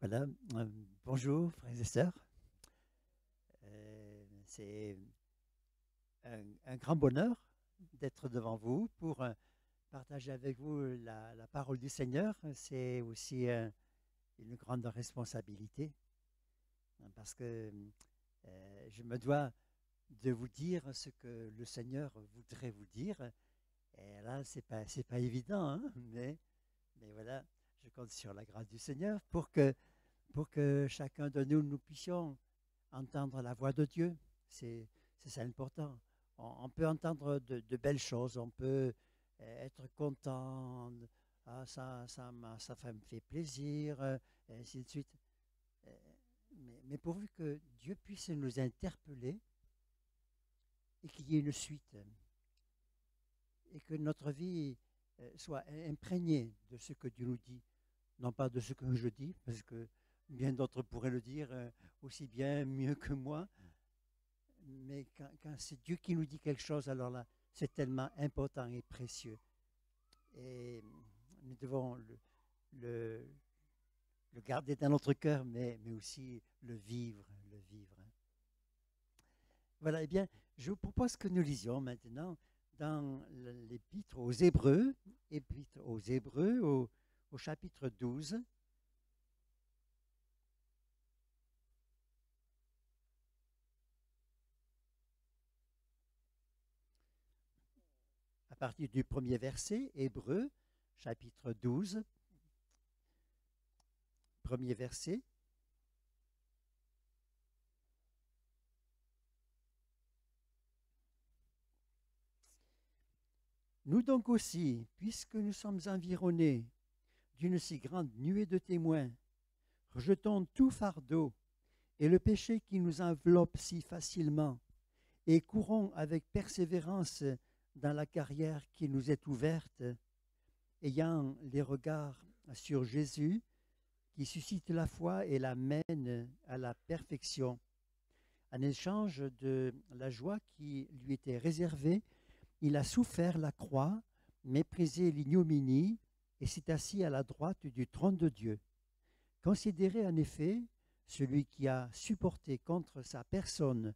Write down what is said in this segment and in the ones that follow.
Voilà, bonjour frères et sœurs. C'est un grand bonheur d'être devant vous pour partager avec vous la parole du Seigneur. C'est aussi une grande responsabilité hein, parce que je me dois de vous dire ce que le Seigneur voudrait vous dire. Et là, c'est pas évident, hein, mais voilà, je compte sur la grâce du Seigneur pour que chacun de nous, nous puissions entendre la voix de Dieu. C'est ça l'important. On peut entendre de belles choses, on peut être content, ah, ça me fait plaisir, et ainsi de suite. Euh, mais pourvu que Dieu puisse nous interpeller et qu'il y ait une suite, et que notre vie soit imprégnée de ce que Dieu nous dit, non pas de ce que je dis, parce que bien d'autres pourraient le dire aussi bien, mieux que moi, mais quand c'est Dieu qui nous dit quelque chose, alors là, c'est tellement important et précieux. Et nous devons le, le garder dans notre cœur, mais aussi le vivre, le vivre. Voilà, eh bien, je vous propose que nous lisions maintenant dans l'épître aux Hébreux, au chapitre 12, à partir du premier verset, Hébreux, chapitre 12, premier verset. Nous donc aussi, puisque nous sommes environnés d'une si grande nuée de témoins, rejetons tout fardeau et le péché qui nous enveloppe si facilement, et courons avec persévérance dans la carrière qui nous est ouverte, ayant les regards sur Jésus, qui suscite la foi et la mène à la perfection. En échange de la joie qui lui était réservée, il a souffert la croix, méprisé l'ignominie, et s'est assis à la droite du trône de Dieu. Considérez en effet celui qui a supporté contre sa personne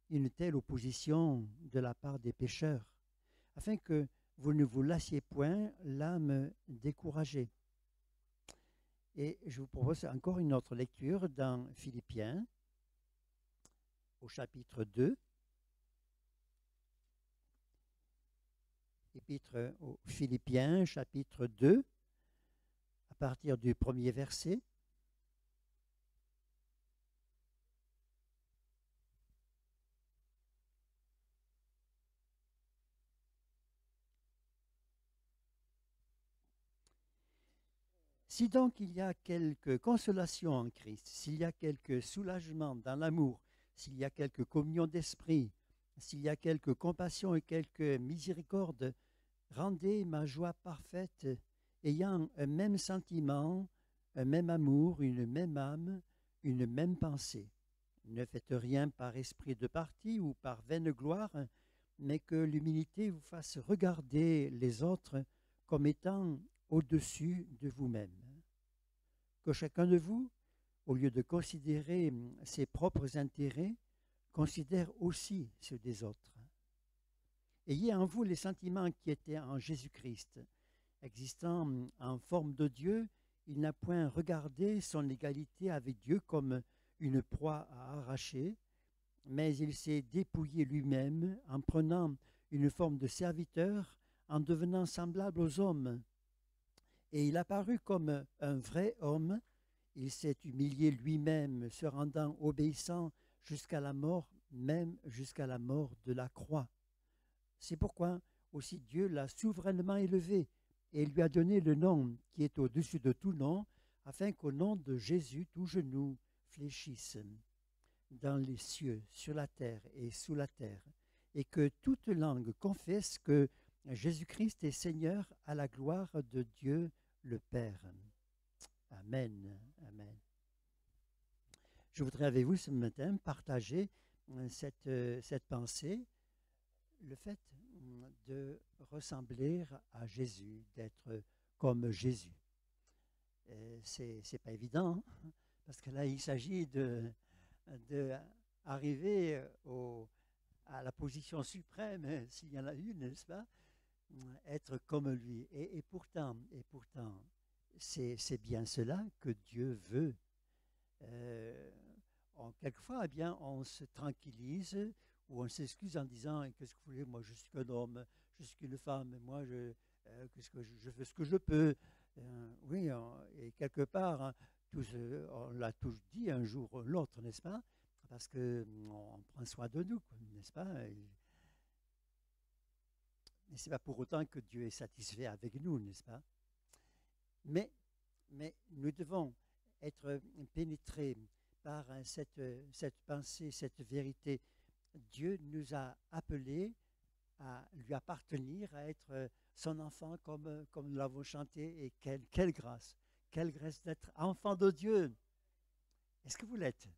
une telle opposition de la part des pécheurs, afin que vous ne vous lassiez point l'âme découragée. Et je vous propose encore une autre lecture dans Philippiens, au chapitre 2, épître aux Philippiens, chapitre 2, à partir du premier verset. Si donc il y a quelque consolation en Christ, s'il y a quelque soulagement dans l'amour, s'il y a quelque communion d'esprit, s'il y a quelque compassion et quelque miséricorde, rendez ma joie parfaite, ayant un même sentiment, un même amour, une même âme, une même pensée. Ne faites rien par esprit de parti ou par vaine gloire, mais que l'humilité vous fasse regarder les autres comme étant au-dessus de vous-même. Que chacun de vous, au lieu de considérer ses propres intérêts, considère aussi ceux des autres. Ayez en vous les sentiments qui étaient en Jésus-Christ. Existant en forme de Dieu, il n'a point regardé son égalité avec Dieu comme une proie à arracher, mais il s'est dépouillé lui-même en prenant une forme de serviteur, en devenant semblable aux hommes. Et il apparut comme un vrai homme. Il s'est humilié lui-même, se rendant obéissant jusqu'à la mort, même jusqu'à la mort de la croix. C'est pourquoi aussi Dieu l'a souverainement élevé et lui a donné le nom qui est au-dessus de tout nom, afin qu'au nom de Jésus, tout genou fléchisse dans les cieux, sur la terre et sous la terre, et que toute langue confesse que Jésus-Christ est Seigneur à la gloire de Dieu le Père. Amen. Amen. Je voudrais avec vous ce matin partager cette pensée, le fait de ressembler à Jésus, d'être comme Jésus. C'est pas évident, hein, parce que là, il s'agit d'arriver à la position suprême, s'il y en a une, n'est-ce pas? Être comme lui. Et pourtant, c'est bien cela que Dieu veut. Euh, Quelquefois, eh bien, on se tranquillise ou on s'excuse en disant qu'est-ce que vous voulez, moi je suis qu'un homme, je suis qu'une femme, moi qu'est-ce que je fais ce que je peux. Oui, et quelque part, hein, on l'a tous dit un jour ou l'autre, n'est-ce pas? Parce qu'on prend soin de nous, n'est-ce pas? Mais ce n'est pas pour autant que Dieu est satisfait avec nous, n'est-ce pas? Mais, mais nous devons être pénétrés par cette pensée, cette vérité. Dieu nous a appelés à lui appartenir, à être son enfant comme nous l'avons chanté. Et quelle grâce d'être enfant de Dieu. Est-ce que vous l'êtes?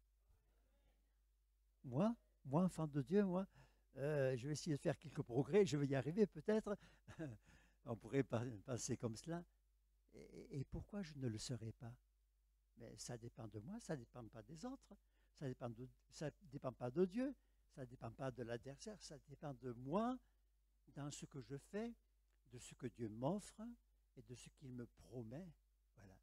Moi, moi, enfant de Dieu, moi, je vais essayer de faire quelques progrès, je vais y arriver peut-être. On pourrait penser comme cela. Et pourquoi je ne le serais pas? Mais ça dépend de moi, ça ne dépend pas des autres, ça dépend pas de Dieu, ça ne dépend pas de l'adversaire, ça dépend de moi, dans ce que je fais, de ce que Dieu m'offre et de ce qu'il me promet. Voilà.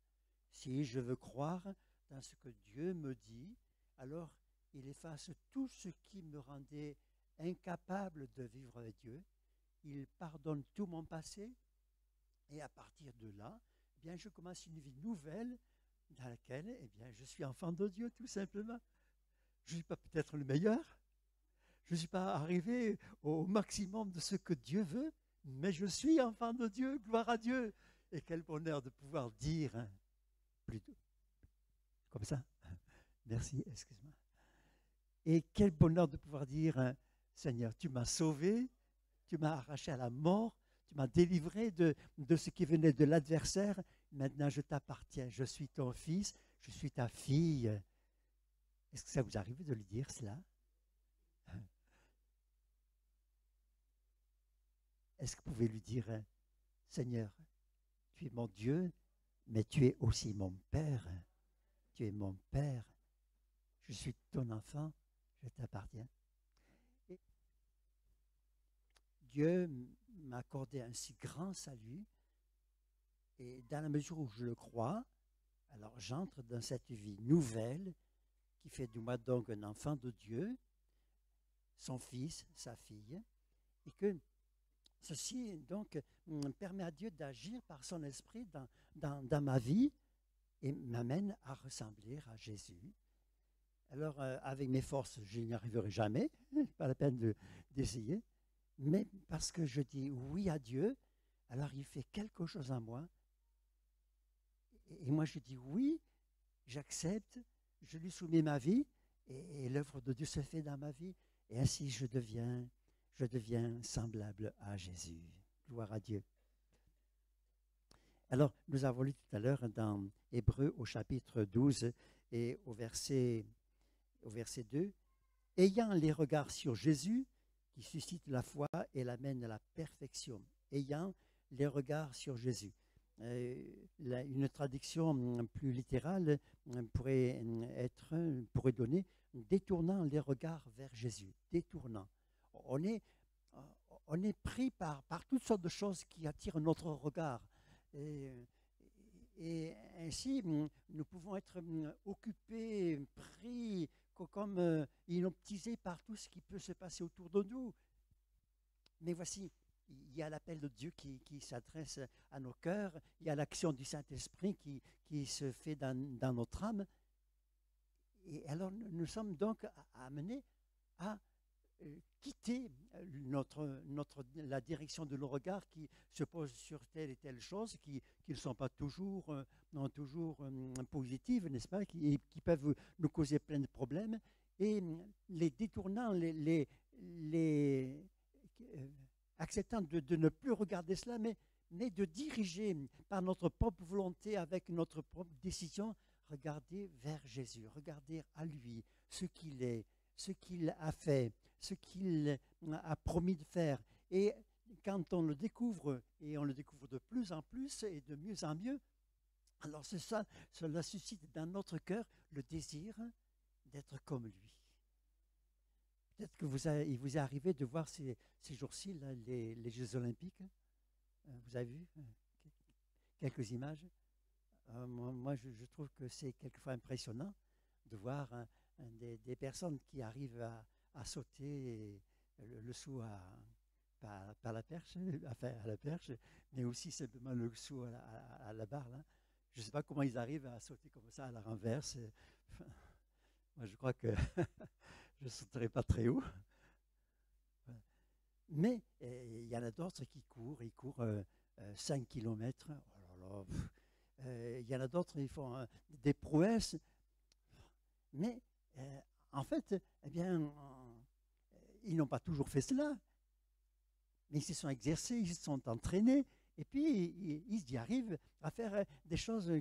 Si je veux croire dans ce que Dieu me dit, alors il efface tout ce qui me rendait incapable de vivre avec Dieu. Il pardonne tout mon passé et à partir de là, eh bien, je commence une vie nouvelle dans laquelle eh bien, je suis enfant de Dieu, tout simplement. Je ne suis pas peut-être le meilleur, je ne suis pas arrivé au maximum de ce que Dieu veut, mais je suis enfant de Dieu, gloire à Dieu. Et quel bonheur de pouvoir dire, hein, plutôt, comme ça, merci, excuse-moi. Et quel bonheur de pouvoir dire, hein, Seigneur, tu m'as sauvé, tu m'as arraché à la mort, tu m'as délivré de ce qui venait de l'adversaire. Maintenant, je t'appartiens. Je suis ton fils, je suis ta fille. Est-ce que ça vous arrive de lui dire cela? Est-ce que vous pouvez lui dire, Seigneur, tu es mon Dieu, mais tu es aussi mon Père. Tu es mon Père. Je suis ton enfant, je t'appartiens. Et Dieu m'a accordé un si grand salut, et dans la mesure où je le crois, alors j'entre dans cette vie nouvelle qui fait de moi donc un enfant de Dieu, son fils, sa fille, et que ceci donc permet à Dieu d'agir par son esprit dans ma vie et m'amène à ressembler à Jésus. Alors avec mes forces, je n'y arriverai jamais, pas la peine d'essayer, mais parce que je dis oui à Dieu, alors il fait quelque chose en moi. Et moi je dis oui, j'accepte, je lui soumets ma vie et l'œuvre de Dieu se fait dans ma vie. Et ainsi je deviens semblable à Jésus. Gloire à Dieu. Alors, nous avons lu tout à l'heure dans Hébreux au chapitre 12 et au verset 2, « Ayant les regards sur Jésus, qui suscite la foi et l'amène à la perfection. » Ayant les regards sur Jésus. Une traduction plus littérale pourrait donner « détournant les regards vers Jésus ». Détournant. On est pris par toutes sortes de choses qui attirent notre regard. Et ainsi, nous pouvons être occupés, pris, comme inoptisés par tout ce qui peut se passer autour de nous. Mais voici, il y a l'appel de Dieu qui s'adresse à nos cœurs, il y a l'action du Saint-Esprit qui se fait dans notre âme. Et alors, nous sommes donc amenés à quitter la direction de nos regards qui se posent sur telle et telle chose, qui ne sont pas toujours, positives, n'est-ce pas, qui peuvent nous causer plein de problèmes, et les détournant, acceptant de ne plus regarder cela, mais de diriger par notre propre volonté, avec notre propre décision, regarder vers Jésus, regarder à lui, ce qu'il est, ce qu'il a fait, ce qu'il a promis de faire. Et quand on le découvre, et on le découvre de plus en plus et de mieux en mieux, alors cela suscite dans notre cœur le désir d'être comme lui. Peut-être que il vous est arrivé de voir ces jours-ci là, les Jeux Olympiques. Vous avez vu quelques images. Moi, je trouve que c'est quelquefois impressionnant de voir des personnes qui arrivent à sauter le saut par la perche, à la perche, mais aussi simplement le saut à la barre. Là. Je ne sais pas comment ils arrivent à sauter comme ça à la renverse. Moi, je crois que je ne sauterai pas très haut. Mais il y en a d'autres qui courent. Ils courent 5 km. Oh là là, il y en a d'autres, ils font des prouesses. Mais en fait, eh bien, ils n'ont pas toujours fait cela. Mais ils se sont exercés, ils se sont entraînés. Et puis, ils y arrivent à faire des choses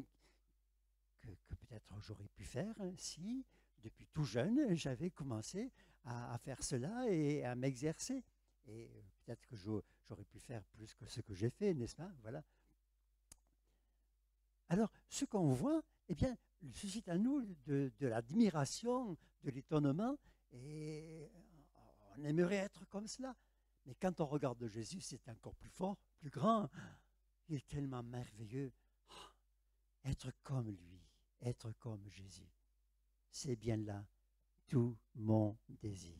que peut-être j'aurais pu faire si, depuis tout jeune, j'avais commencé à faire cela et à m'exercer. Et peut-être que j'aurais pu faire plus que ce que j'ai fait, n'est-ce pas? Voilà. Alors, ce qu'on voit, eh bien, suscite à nous de l'admiration, de l'étonnement, et on aimerait être comme cela. Mais quand on regarde Jésus, c'est encore plus fort, plus grand. Il est tellement merveilleux. Être comme lui, être comme Jésus, c'est bien là tout mon désir.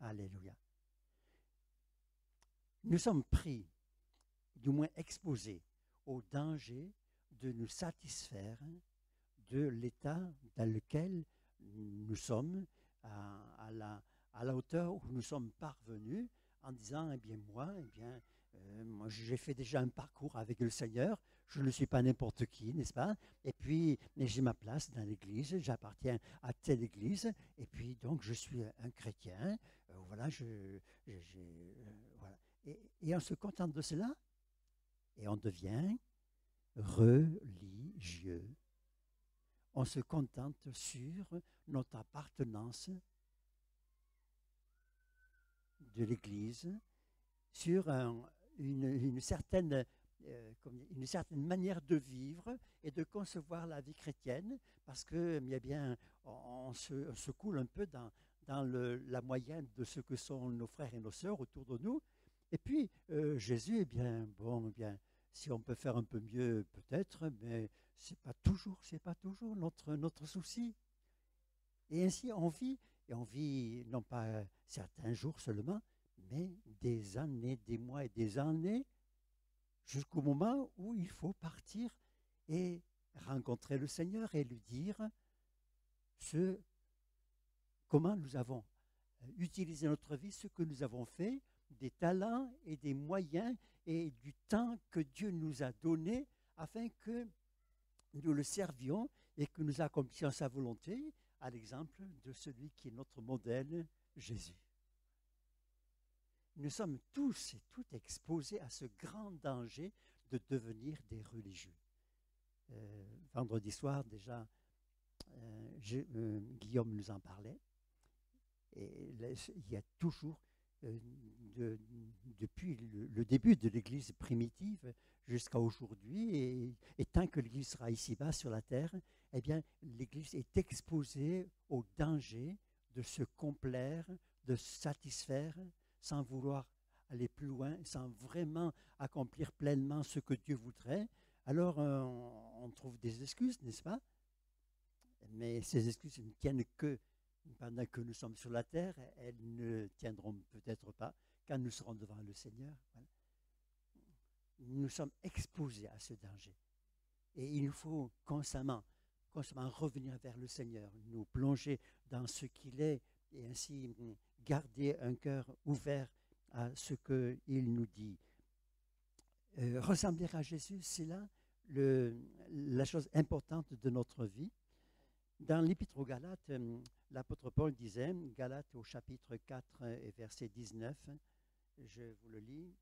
Alléluia. Nous sommes pris, du moins exposés, au danger de nous satisfaire de l'état dans lequel nous sommes, à la hauteur où nous sommes parvenus, en disant, moi j'ai fait déjà un parcours avec le Seigneur, je ne suis pas n'importe qui, n'est-ce pas? Et puis, j'ai ma place dans l'Église, j'appartiens à telle Église, et puis donc je suis un chrétien, voilà, voilà. Et on se contente de cela, et on devient religieux. On se contente sur notre appartenance de l'Église, sur une certaine manière de vivre et de concevoir la vie chrétienne, parce que bien, on se coule un peu dans la moyenne de ce que sont nos frères et nos sœurs autour de nous. Et puis, Jésus, si on peut faire un peu mieux, peut-être, mais c'est pas toujours notre souci. Et ainsi, on vit non pas certains jours seulement, mais des années, des mois et des années, jusqu'au moment où il faut partir et rencontrer le Seigneur et lui dire comment nous avons utilisé notre vie, ce que nous avons fait, des talents et des moyens et du temps que Dieu nous a donné afin que nous le servions et que nous accomplissions sa volonté, à l'exemple de celui qui est notre modèle, Jésus. Nous sommes tous et toutes exposés à ce grand danger de devenir des religieux. Vendredi soir, déjà, Guillaume nous en parlait. Et il y a toujours, depuis le début de l'Église primitive jusqu'à aujourd'hui, et tant que l'Église sera ici-bas sur la terre, eh bien, l'Église est exposée au danger de se complaire, de se satisfaire, sans vouloir aller plus loin, sans vraiment accomplir pleinement ce que Dieu voudrait. Alors, on trouve des excuses, n'est-ce pas? Mais ces excuses ne tiennent que pendant que nous sommes sur la terre, elles ne tiendront peut-être pas quand nous serons devant le Seigneur. Voilà. Nous sommes exposés à ce danger. Et il nous faut constamment revenir vers le Seigneur, nous plonger dans ce qu'il est et ainsi garder un cœur ouvert à ce qu'il nous dit. Ressembler à Jésus, c'est là la chose importante de notre vie. Dans l'Épître aux Galates, l'apôtre Paul disait, Galates au chapitre 4 et verset 19, je vous le lis.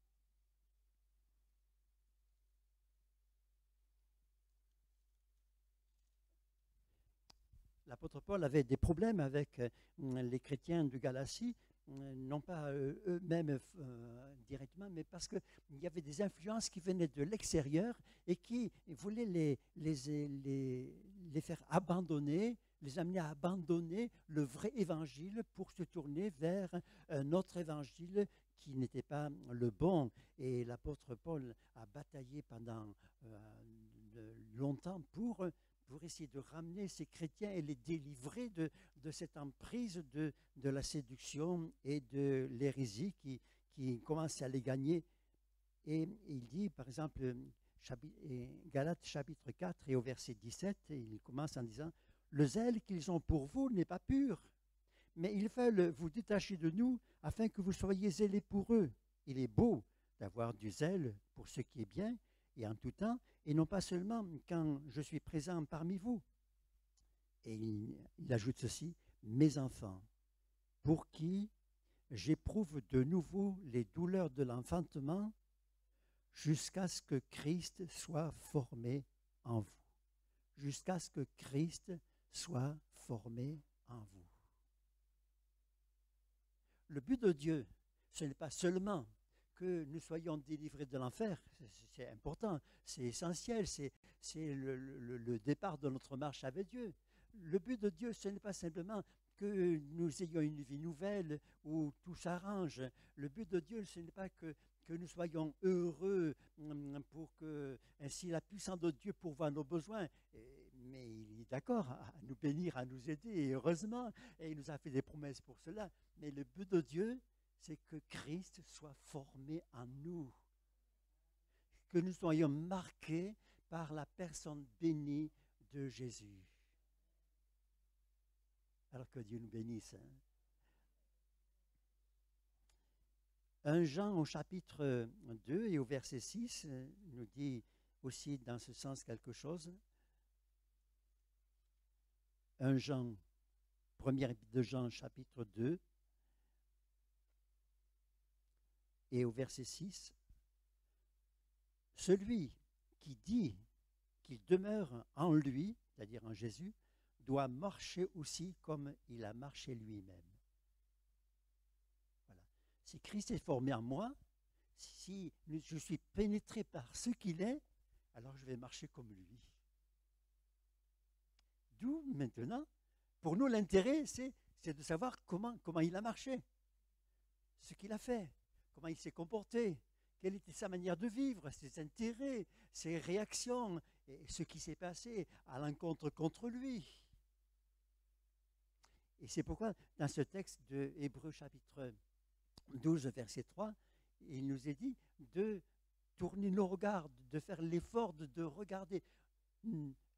L'apôtre Paul avait des problèmes avec les chrétiens de Galatie, non pas eux-mêmes directement, mais parce qu'il y avait des influences qui venaient de l'extérieur et qui voulaient les faire abandonner les amener à abandonner le vrai évangile pour se tourner vers un autre évangile qui n'était pas le bon. Et l'apôtre Paul a bataillé pendant longtemps pour essayer de ramener ces chrétiens et les délivrer de cette emprise de la séduction et de l'hérésie qui commence à les gagner. Et il dit, par exemple, Galates chapitre 4 et au verset 17, il commence en disant « Le zèle qu'ils ont pour vous n'est pas pur, mais ils veulent vous détacher de nous afin que vous soyez zélés pour eux. Il est beau d'avoir du zèle pour ce qui est bien et en tout temps, et non pas seulement quand je suis présent parmi vous. » Et il ajoute ceci « Mes enfants, pour qui j'éprouve de nouveau les douleurs de l'enfantement, jusqu'à ce que Christ soit formé en vous. » Jusqu'à ce que Christ soit formé en vous. Le but de Dieu, ce n'est pas seulement que nous soyons délivrés de l'enfer, c'est important, c'est essentiel, c'est le départ de notre marche avec Dieu. Le but de Dieu, ce n'est pas simplement que nous ayons une vie nouvelle où tout s'arrange. Le but de Dieu, ce n'est pas que nous soyons heureux pour que ainsi la puissance de Dieu pourvoie nos besoins. Mais il est d'accord à nous bénir, à nous aider, et heureusement, et il nous a fait des promesses pour cela. Mais le but de Dieu, c'est que Christ soit formé en nous, que nous soyons marqués par la personne bénie de Jésus. Alors que Dieu nous bénisse. 1 Jean au chapitre 2 et au verset 6 nous dit aussi dans ce sens quelque chose. 1 Jean, première épître de Jean, chapitre 2 et au verset 6. Celui qui dit qu'il demeure en lui, c'est-à-dire en Jésus, doit marcher aussi comme il a marché lui-même. Voilà. Si Christ est formé en moi, si je suis pénétré par ce qu'il est, alors je vais marcher comme lui. D'où maintenant, pour nous, l'intérêt, c'est de savoir comment il a marché, ce qu'il a fait, comment il s'est comporté, quelle était sa manière de vivre, ses intérêts, ses réactions, et ce qui s'est passé à l'encontre contre lui. Et c'est pourquoi, dans ce texte de Hébreux chapitre 12, verset 3, il nous est dit de tourner nos regards, de faire l'effort de regarder,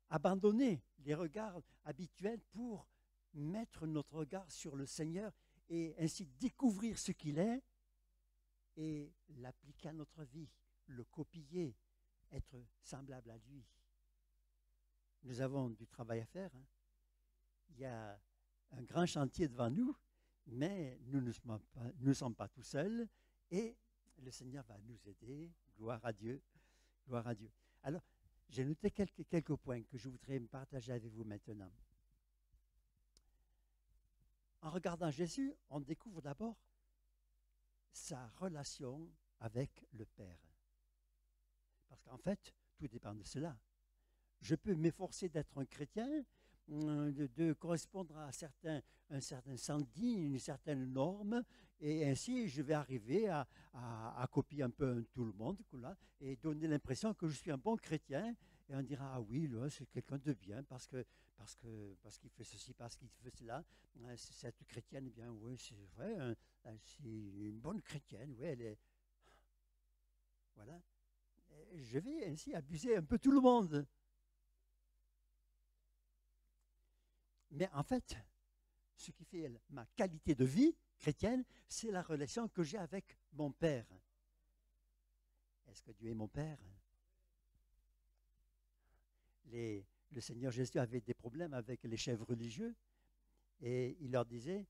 abandonner les regards habituels pour mettre notre regard sur le Seigneur et ainsi découvrir ce qu'il est et l'appliquer à notre vie, le copier, être semblable à lui. Nous avons du travail à faire. Hein. Il y a un grand chantier devant nous, mais nous ne sommes pas tout seuls et le Seigneur va nous aider. Gloire à Dieu. Gloire à Dieu. Alors, j'ai noté quelques points que je voudrais me partager avec vous maintenant. En regardant Jésus, on découvre d'abord sa relation avec le Père. Parce qu'en fait, tout dépend de cela. Je peux m'efforcer d'être un chrétien, de correspondre à un certain senti, une certaine norme, et ainsi je vais arriver à copier un peu tout le monde là, et donner l'impression que je suis un bon chrétien, et on dira, ah oui, là, c'est quelqu'un de bien, parce qu'il fait ceci, parce qu'il fait cela. Cette chrétienne, eh bien, oui, c'est vrai, c'est une bonne chrétienne, oui, elle est... Voilà. Je vais ainsi abuser un peu tout le monde. Mais en fait, ce qui fait ma qualité de vie chrétienne, c'est la relation que j'ai avec mon Père. Est-ce que Dieu est mon Père? Le Seigneur Jésus avait des problèmes avec les chefs religieux et il leur disait,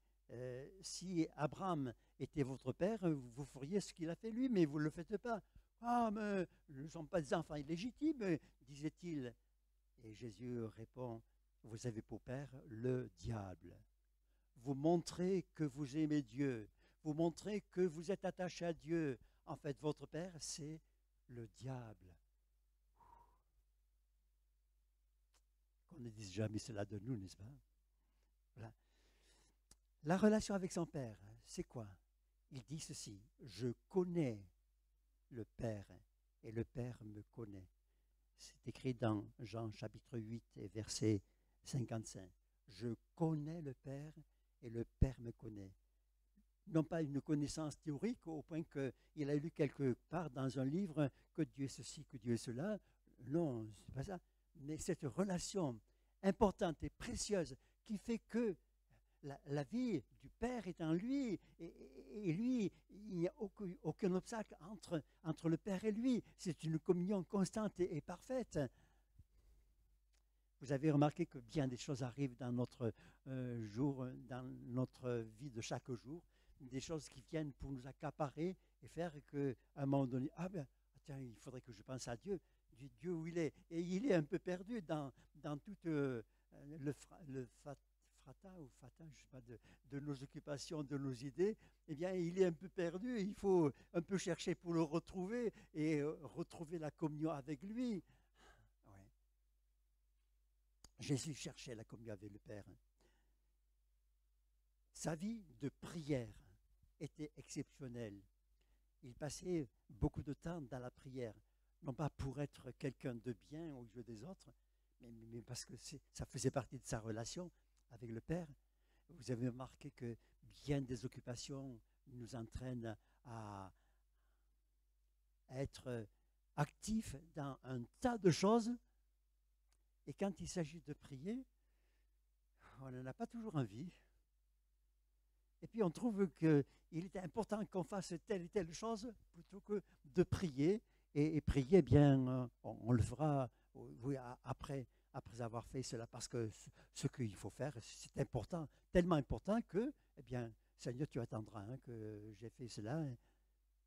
si Abraham était votre père, vous feriez ce qu'il a fait lui, mais vous ne le faites pas. Ah, mais nous ne sommes pas des enfants illégitimes, disait-il. Et Jésus répond, vous avez pour père le diable. Vous montrez que vous aimez Dieu. Vous montrez que vous êtes attaché à Dieu. En fait, votre père, c'est le diable. Qu'on ne dise jamais cela de nous, n'est-ce pas? La relation avec son Père, c'est quoi? Il dit ceci, je connais le Père et le Père me connaît. C'est écrit dans Jean chapitre 8 et verset 55. Je connais le Père et le Père me connaît. Non pas une connaissance théorique au point qu'il a lu quelque part dans un livre que Dieu est ceci, que Dieu est cela. Non, c'est pas ça. Mais cette relation importante et précieuse qui fait que la vie du Père est en lui et lui, il n'y a aucun obstacle entre le Père et lui. C'est une communion constante et parfaite. Vous avez remarqué que bien des choses arrivent dans notre dans notre vie de chaque jour, des choses qui viennent pour nous accaparer et faire qu'à un moment donné, ah ben, tiens, il faudrait que je pense à Dieu, Dieu où il est. Et il est un peu perdu dans tout frata ou fata, je sais pas, de nos occupations, de nos idées. Eh bien, il est un peu perdu. Il faut un peu chercher pour le retrouver et retrouver la communion avec lui. Ouais. Jésus cherchait la communion avec le Père. Sa vie de prière était exceptionnelle. Il passait beaucoup de temps dans la prière, non pas pour être quelqu'un de bien aux yeux des autres, mais parce que ça faisait partie de sa relation avec le Père. Vous avez remarqué que bien des occupations nous entraînent à être actifs dans un tas de choses, et quand il s'agit de prier, on n'en a pas toujours envie. Et puis on trouve qu'il est important qu'on fasse telle et telle chose plutôt que de prier. Et prier, eh bien, on le fera oui, après avoir fait cela. Parce que ce qu'il faut faire, c'est important, tellement important que, eh bien, Seigneur, tu attendras hein, que j'ai fait cela.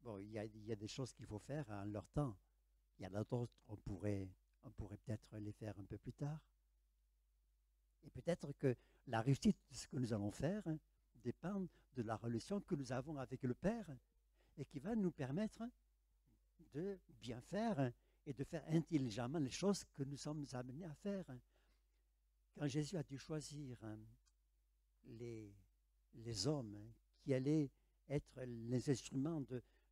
Bon, il y a des choses qu'il faut faire en leur temps. Il y en a d'autres, on pourrait peut-être les faire un peu plus tard. Et peut-être que la réussite de ce que nous allons faire dépend de la relation que nous avons avec le Père et qui va nous permettre de bien faire et de faire intelligemment les choses que nous sommes amenés à faire. Quand Jésus a dû choisir les hommes qui allaient être les instruments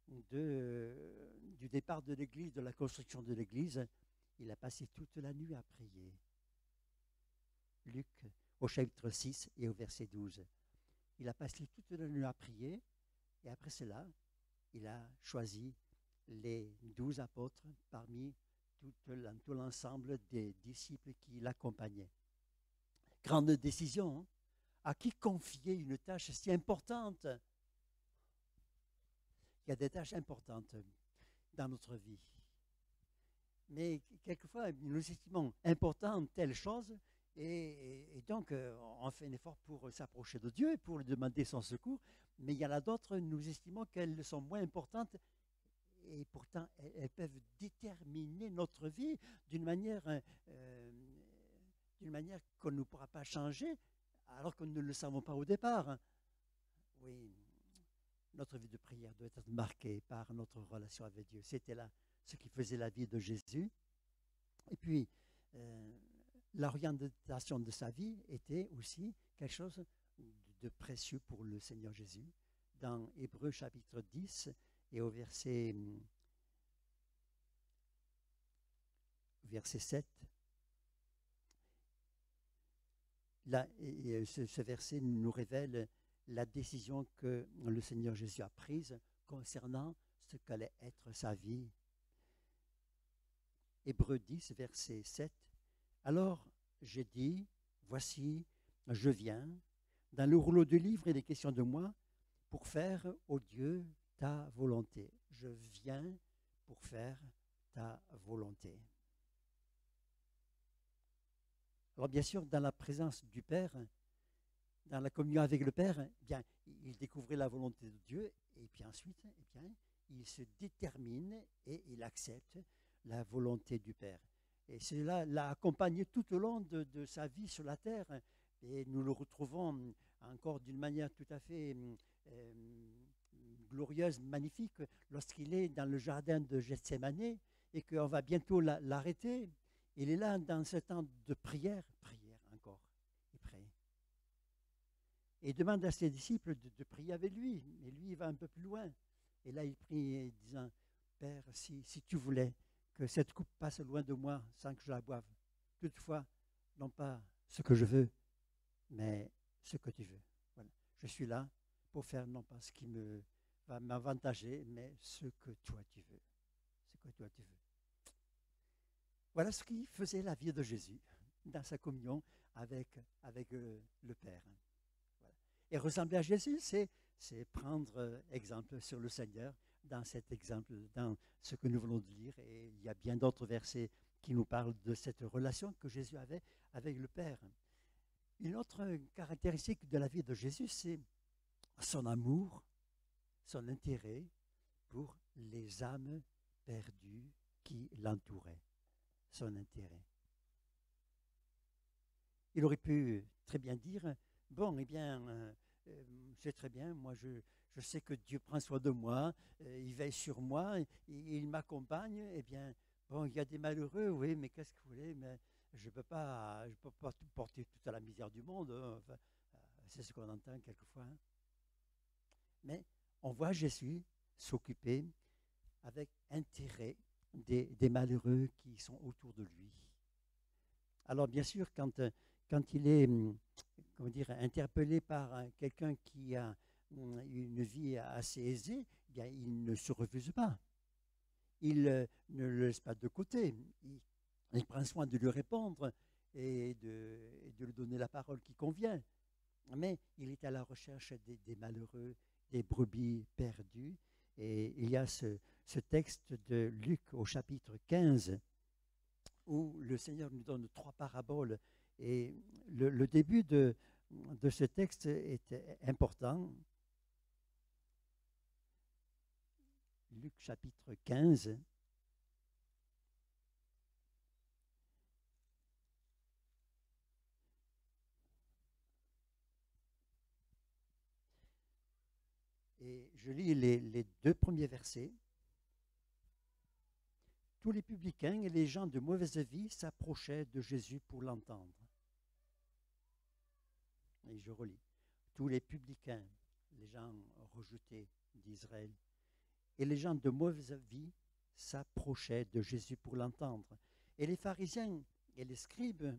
du départ de l'Église, de la construction de l'Église, il a passé toute la nuit à prier. Luc au chapitre 6 et au verset 12. Il a passé toute la nuit à prier et après cela, il a choisi les 12 apôtres parmi tout l'ensemble des disciples qui l'accompagnaient. Grande décision, hein? À qui confier une tâche si importante? Il y a des tâches importantes dans notre vie. Mais quelquefois, nous estimons important telle chose et donc on fait un effort pour s'approcher de Dieu et pour lui demander son secours. Mais il y en a d'autres, nous estimons qu'elles sont moins importantes et pourtant elles peuvent déterminer notre vie d'une manière qu'on ne pourra pas changer alors que nous ne le savons pas au départ. Oui, notre vie de prière doit être marquée par notre relation avec Dieu. C'était là ce qui faisait la vie de Jésus. Et puis, l'orientation de sa vie était aussi quelque chose de précieux pour le Seigneur Jésus. Dans Hébreux chapitre 10 et au verset 7, là, ce verset nous révèle la décision que le Seigneur Jésus a prise concernant ce qu'allait être sa vie. Hébreux 10, verset 7. Alors j'ai dit, voici, je viens. Dans le rouleau du livre, il est question de moi pour faire, ô Dieu, ta volonté. Je viens pour faire ta volonté. Alors bien sûr, dans la présence du Père, dans la communion avec le Père, eh bien, il découvrait la volonté de Dieu et puis ensuite, eh bien, il se détermine et il accepte la volonté du Père. Et cela l'a accompagné tout au long de sa vie sur la terre. Et nous le retrouvons encore d'une manière tout à fait glorieuse, magnifique, lorsqu'il est dans le jardin de Gethsémani et qu'on va bientôt l'arrêter. Il est là dans ce temps de prière encore, il prie. Et il demande à ses disciples de prier avec lui. Et lui, il va un peu plus loin. Et là, il prie disant, Père, si tu voulais que cette coupe passe loin de moi sans que je la boive, toutefois, non pas ce que je veux, mais ce que tu veux. Voilà. Je suis là pour faire non pas ce qui me va m'avantager, mais ce que toi tu veux. Ce que toi tu veux. Voilà ce qui faisait la vie de Jésus dans sa communion avec le Père. Voilà. Et ressembler à Jésus, c'est prendre exemple sur le Seigneur dans cet exemple, dans ce que nous venons de lire. Et il y a bien d'autres versets qui nous parlent de cette relation que Jésus avait avec le Père. Une autre caractéristique de la vie de Jésus, c'est son amour, son intérêt pour les âmes perdues qui l'entouraient. Son intérêt. Il aurait pu très bien dire, bon, eh bien, c'est très bien, moi je sais que Dieu prend soin de moi, il veille sur moi, il m'accompagne, eh bien, bon, il y a des malheureux, oui, mais qu'est-ce que vous voulez, mais je ne peux pas porter toute la misère du monde, hein. Enfin, c'est ce qu'on entend quelquefois. Hein. Mais on voit Jésus s'occuper avec intérêt des malheureux qui sont autour de lui. Alors bien sûr, quand il est comment dire, interpellé par quelqu'un qui a une vie assez aisée, eh bien, il ne se refuse pas. Il ne le laisse pas de côté. Il prend soin de lui répondre et de lui donner la parole qui convient. Mais il est à la recherche des malheureux, des brebis perdues. Et il y a ce texte de Luc au chapitre 15 où le Seigneur nous donne 3 paraboles. Et le début de ce texte est important. Luc chapitre 15. Et je lis les 2 premiers versets. Tous les publicains et les gens de mauvaise vie s'approchaient de Jésus pour l'entendre. Et je relis. Tous les publicains, les gens rejetés d'Israël, et les gens de mauvaise vie s'approchaient de Jésus pour l'entendre. Et les pharisiens et les scribes,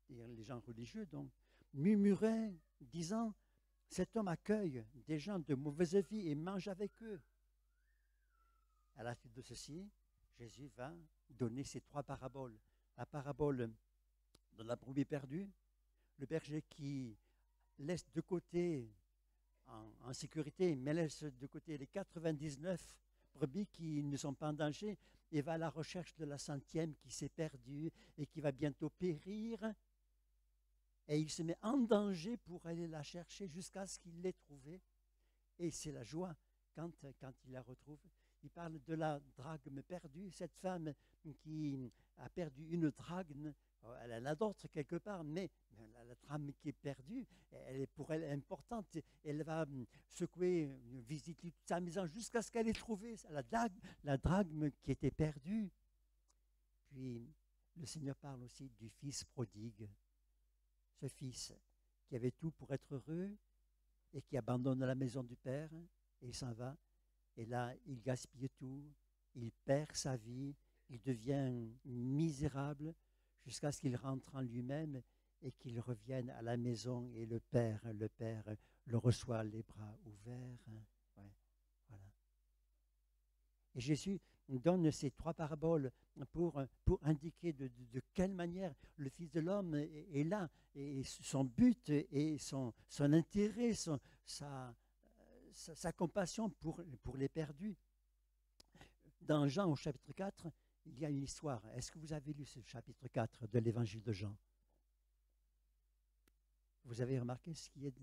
les gens religieux donc, murmuraient, disant, cet homme accueille des gens de mauvaise vie et mange avec eux. À la suite de ceci, Jésus va donner ces 3 paraboles. La parabole de la brebis perdue, le berger qui laisse de côté en sécurité, mais laisse de côté les 99 brebis qui ne sont pas en danger et va à la recherche de la 100e qui s'est perdue et qui va bientôt périr. Et il se met en danger pour aller la chercher jusqu'à ce qu'il l'ait trouvée. Et c'est la joie quand il la retrouve. Il parle de la drachme perdue, cette femme qui a perdu une drachme. Elle en a d'autres quelque part, mais la drachme qui est perdue, elle est pour elle importante. Elle va secouer, visiter toute sa maison jusqu'à ce qu'elle ait trouvé la drachme qui était perdue. Puis le Seigneur parle aussi du fils prodigue, ce fils qui avait tout pour être heureux et qui abandonne la maison du Père et il s'en va. Et là, il gaspille tout, il perd sa vie, il devient misérable jusqu'à ce qu'il rentre en lui-même et qu'il revienne à la maison et le Père le reçoit les bras ouverts. Ouais, voilà. Et Jésus donne ces 3 paraboles pour indiquer de quelle manière le Fils de l'homme est là, et son but et son intérêt, sa compassion pour les perdus. Dans Jean au chapitre 4, il y a une histoire. Est-ce que vous avez lu ce chapitre 4 de l'évangile de Jean? Vous avez remarqué ce qui est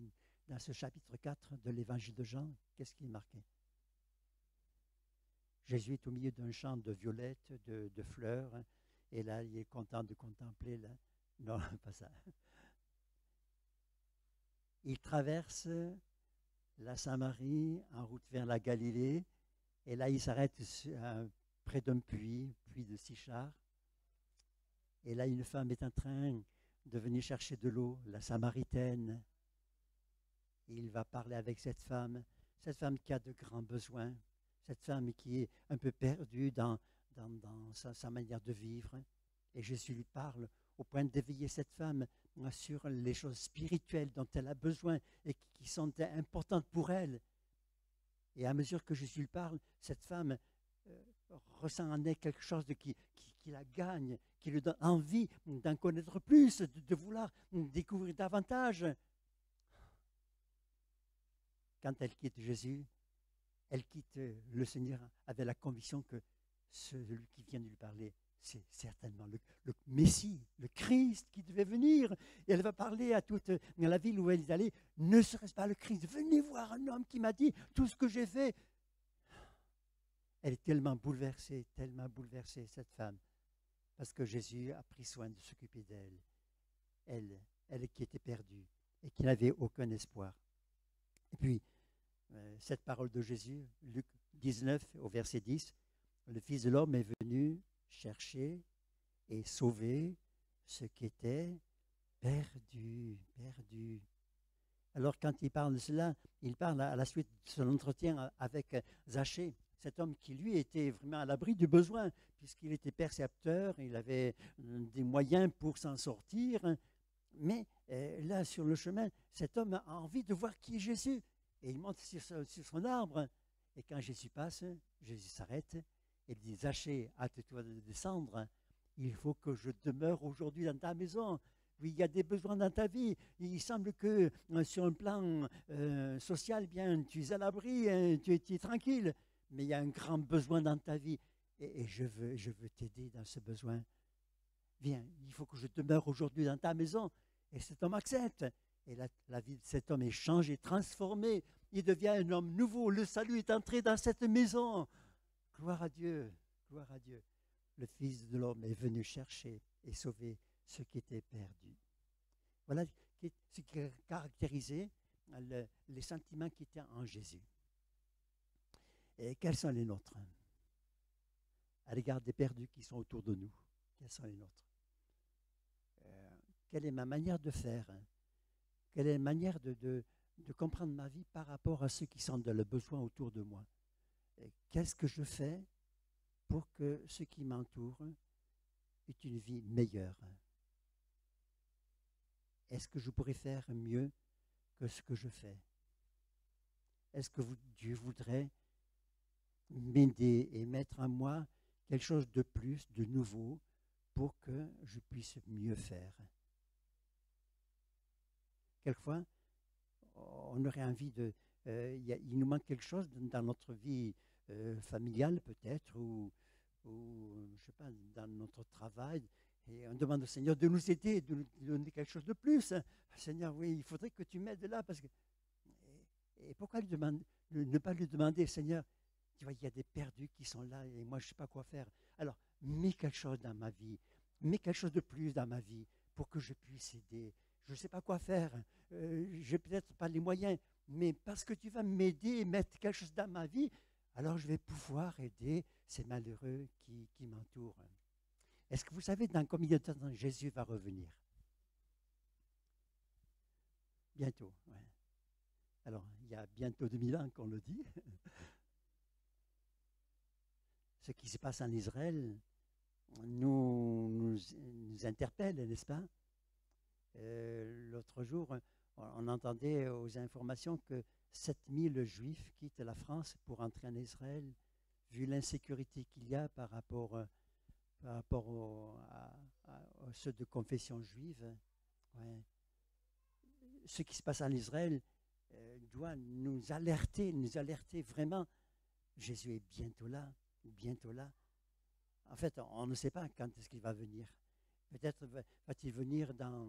dans ce chapitre 4 de l'évangile de Jean? Qu'est-ce qui est marqué? Jésus est au milieu d'un champ de violettes, de fleurs, et là, il est content de contempler. Là. Non, pas ça. Il traverse la Samarie en route vers la Galilée, et là, il s'arrête près d'un puits de Sychar. Et là, une femme est en train de venir chercher de l'eau, la Samaritaine. Et il va parler avec cette femme qui a de grands besoins, cette femme qui est un peu perdue dans sa manière de vivre. Et Jésus lui parle au point d'éveiller cette femme sur les choses spirituelles dont elle a besoin et qui sont importantes pour elle. Et à mesure que Jésus lui parle, cette femme ressent en elle quelque chose qui la gagne, qui lui donne envie d'en connaître plus, de vouloir découvrir davantage. Quand elle quitte Jésus, elle quitte le Seigneur avec la conviction que celui qui vient de lui parler, c'est certainement le Messie, le Christ qui devait venir. Et elle va parler à toute la ville où elle est allée, ne serait-ce pas le Christ? Venez voir un homme qui m'a dit tout ce que j'ai fait. Elle est tellement bouleversée, cette femme, parce que Jésus a pris soin de s'occuper d'elle. Elle qui était perdue et qui n'avait aucun espoir. Et puis, cette parole de Jésus, Luc 19 au verset 10, le Fils de l'homme est venu chercher et sauver ce qui était perdu. Alors quand il parle de cela, il parle à la suite de son entretien avec Zachée, cet homme qui lui était vraiment à l'abri du besoin, puisqu'il était percepteur, il avait des moyens pour s'en sortir, mais là sur le chemin, cet homme a envie de voir qui est Jésus. Et il monte sur son arbre. Et quand Jésus passe, Jésus s'arrête et dit, Zachée, hâte-toi de descendre. Il faut que je demeure aujourd'hui dans ta maison. Oui, il y a des besoins dans ta vie. Il semble que sur un plan social, bien, tu es à l'abri, hein, tu es tranquille. Mais il y a un grand besoin dans ta vie. Et je veux t'aider dans ce besoin. Viens, il faut que je demeure aujourd'hui dans ta maison. Et cet homme accepte. Et la vie de cet homme est changée, transformée. Il devient un homme nouveau. Le salut est entré dans cette maison. Gloire à Dieu, gloire à Dieu. Le Fils de l'homme est venu chercher et sauver ce qui était perdu. Voilà ce qui caractérisait les sentiments qui étaient en Jésus. Et quels sont les nôtres? À l'égard des perdus qui sont autour de nous, quels sont les nôtres? Quelle est ma manière de faire? Quelle est la manière de comprendre ma vie par rapport à ceux qui sont dans le besoin autour de moi? Qu'est-ce que je fais pour que ceux qui m'entourent aient une vie meilleure? Est-ce que je pourrais faire mieux que ce que je fais? Est-ce que Dieu voudrait m'aider et mettre en moi quelque chose de plus, de nouveau, pour que je puisse mieux faire? Quelquefois, on aurait envie il nous manque quelque chose dans notre vie familiale peut-être, ou je sais pas, dans notre travail, et on demande au Seigneur de nous aider, de nous donner quelque chose de plus. Seigneur, oui, il faudrait que tu m'aides là, parce que... Et pourquoi ne pas lui demander, Seigneur, tu vois, il y a des perdus qui sont là, et moi, je ne sais pas quoi faire. Alors, mets quelque chose dans ma vie, mets quelque chose de plus dans ma vie, pour que je puisse aider. Je ne sais pas quoi faire, je n'ai peut-être pas les moyens, mais parce que tu vas m'aider et mettre quelque chose dans ma vie, alors je vais pouvoir aider ces malheureux qui m'entourent. Est-ce que vous savez dans combien de temps Jésus va revenir? Bientôt, ouais. Alors, il y a bientôt 2000 ans qu'on le dit. Ce qui se passe en Israël nous interpelle, n'est-ce pas? L'autre jour, on entendait aux informations que 7000 Juifs quittent la France pour entrer en Israël, vu l'insécurité qu'il y a par rapport à ceux de confession juive. Ouais. Ce qui se passe en Israël doit nous alerter vraiment. Jésus est bientôt là, bientôt là. En fait, on ne sait pas quand est-ce qu'il va venir. Peut-être va-t-il venir dans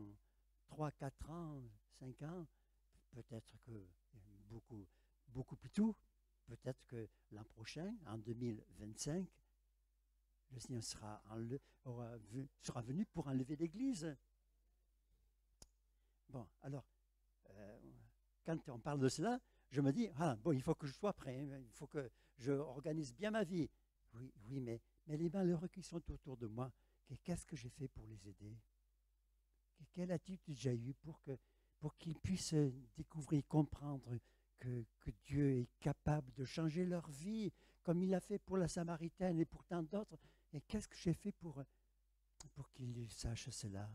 3, 4 ans, 5 ans. Peut-être que beaucoup plus tôt. Peut-être que l'an prochain, en 2025, le Seigneur sera venu pour enlever l'Église. Bon, alors, quand on parle de cela, je me dis, il faut que je sois prêt, il faut que je organise bien ma vie. Oui, mais les malheureux qui sont autour de moi, qu'est-ce que j'ai fait pour les aider? Quelle attitude j'ai eue pour qu'ils puissent découvrir découvrir, comprendre que Dieu est capable de changer leur vie, comme il l'a fait pour la Samaritaine et pour tant d'autres. Et qu'est-ce que j'ai fait pour qu'ils sachent cela?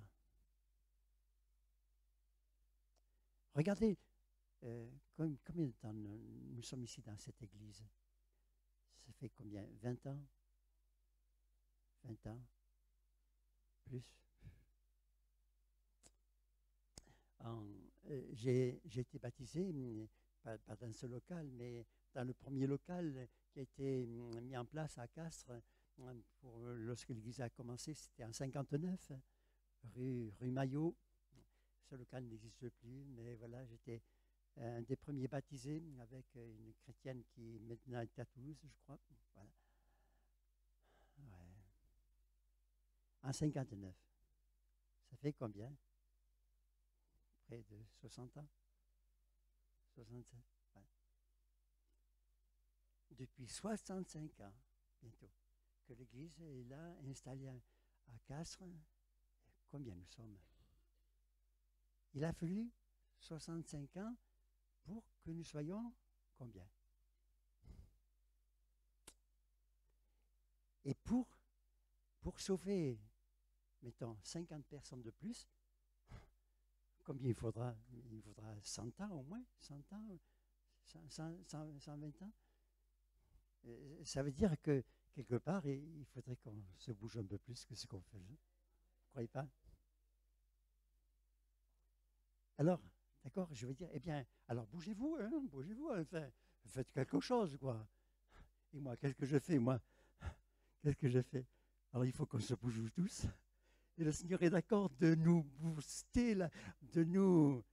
Regardez, combien de temps nous sommes ici dans cette église? Ça fait combien? 20 ans? 20 ans? Plus? J'ai été baptisé, pas dans ce local, mais dans le premier local qui a été mis en place à Castres. Lorsque l'église a commencé, c'était en 59, rue Maillot. Ce local n'existe plus, mais voilà, j'étais un des premiers baptisés avec une chrétienne qui maintenant est à Toulouse, je crois. Voilà. Ouais. En 59. Ça fait combien? Près de 60 ans? 65. Ouais. Depuis 65 ans, bientôt, que l'église est là, installée à Castres. Combien nous sommes? Il a fallu 65 ans pour que nous soyons combien? Et pour sauver, mettons, 50 personnes de plus, combien il faudra? Il faudra 100 ans au moins, 100 ans, 120 ans. Ça veut dire que quelque part, il faudrait qu'on se bouge un peu plus que ce qu'on fait. Vous ne croyez pas? Alors, d'accord, je veux dire, eh bien, alors bougez-vous, hein, bougez-vous, enfin, faites quelque chose, quoi. Et moi, qu'est-ce que je fais, moi? Qu'est-ce que je fais? Alors, il faut qu'on se bouge tous. Et le Seigneur est d'accord de nous booster, là, de nous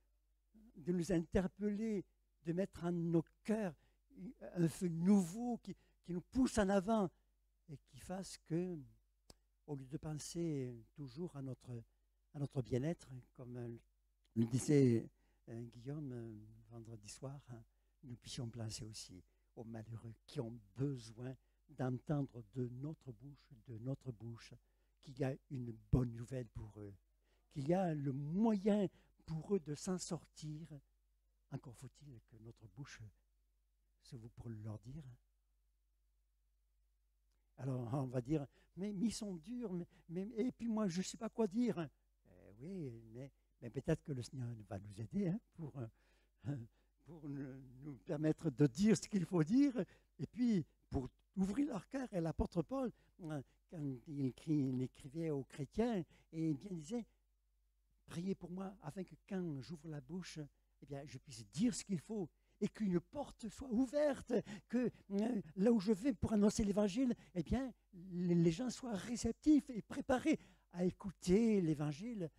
interpeller, de mettre en nos cœurs un feu nouveau qui nous pousse en avant et qui fasse que, au lieu de penser toujours à notre bien-être, comme le disait Guillaume vendredi soir, hein, nous puissions penser aussi aux malheureux qui ont besoin d'entendre de notre bouche, qu'il y a une bonne nouvelle pour eux, qu'il y a le moyen pour eux de s'en sortir. Encore faut-il que notre bouche s'ouvre pour leur dire. Alors on va dire, mais ils sont durs, et puis moi je ne sais pas quoi dire. Oui, mais peut-être que le Seigneur va nous aider, hein, pour nous permettre de dire ce qu'il faut dire, et puis pour ouvrir leur cœur. Et l'apôtre Paul, quand il écrivait aux chrétiens, et bien disait, priez pour moi afin que quand j'ouvre la bouche, eh bien, je puisse dire ce qu'il faut et qu'une porte soit ouverte, que là où je vais pour annoncer l'évangile, eh bien, les gens soient réceptifs et préparés à écouter l'évangile.